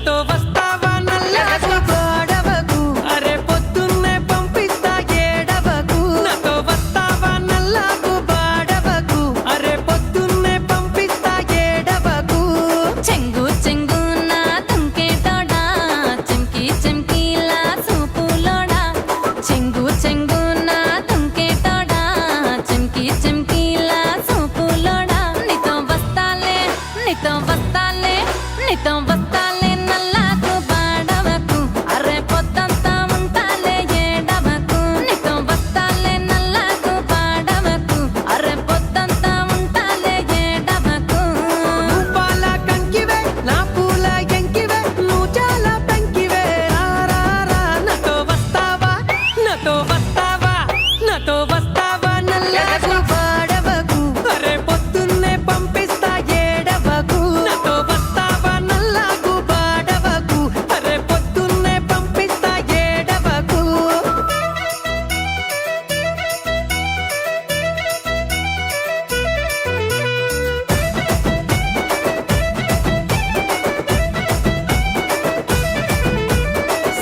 నాతో వస్తావా నల్లాకు గోడవకు అరే పొద్దున్నే పంపిస్తా ఏడవకు నాతో వస్తావా నల్లాకు బాడవకు అరే పొద్దున్నే పంపిస్తా ఏడవకు చెంగు చెంగున తుంకేటోడా చెంకి చెంకిలా సూపులోడా చెంగు చెంగున తుంకేటోడా చెంకి చెంకిలా సూపులోడా నీతో వస్తాలే నల్లాకు బాడవకు అరే పొద్దంతా ఉంటాలే ఏడవకు నీతో వస్తాలే నల్లాకు బాడవకు అరే పొద్దంతా ఉంటాలే ఏడవకు పాల కంకివే నా పూల ఎంకివే నువ్వు చాలా పెంకివే రా నాతో వస్తావా నల్లాకు బాడవకు అరే పొద్దున్నే పంపిస్తా ఏడవకు నాతో వస్తావా నల్లాకు బాడవకు అరే పొద్దున్నే పంపిస్తా ఏడవకు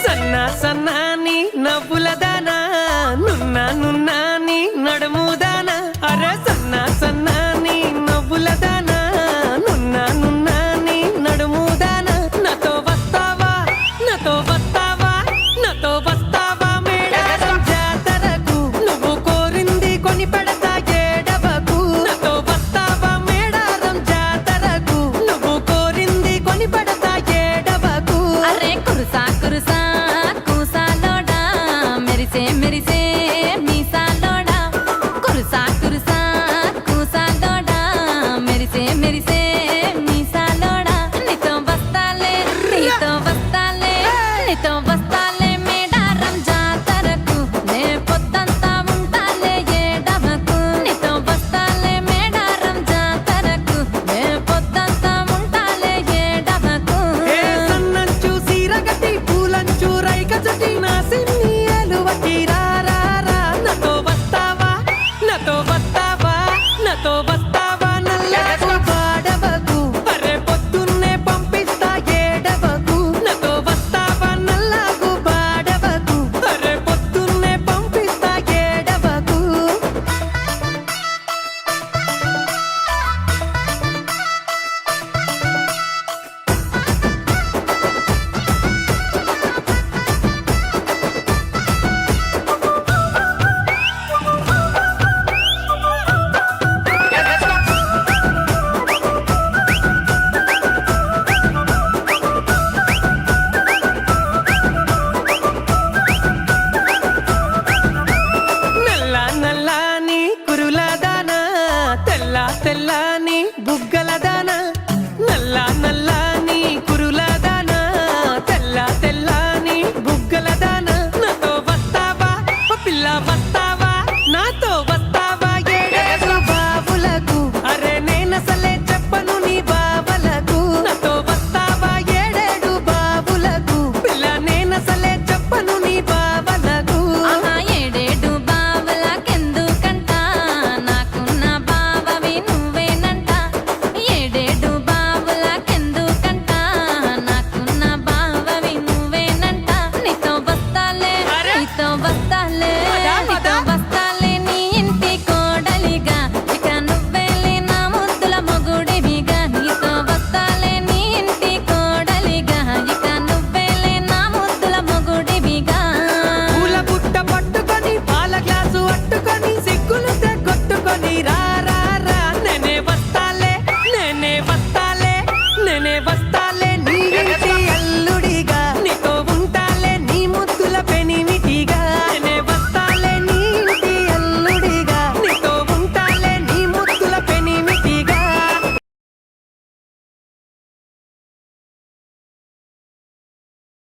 సన్నా సన్నాని నవ్వులదానా నున్నా నున్నాని నడుము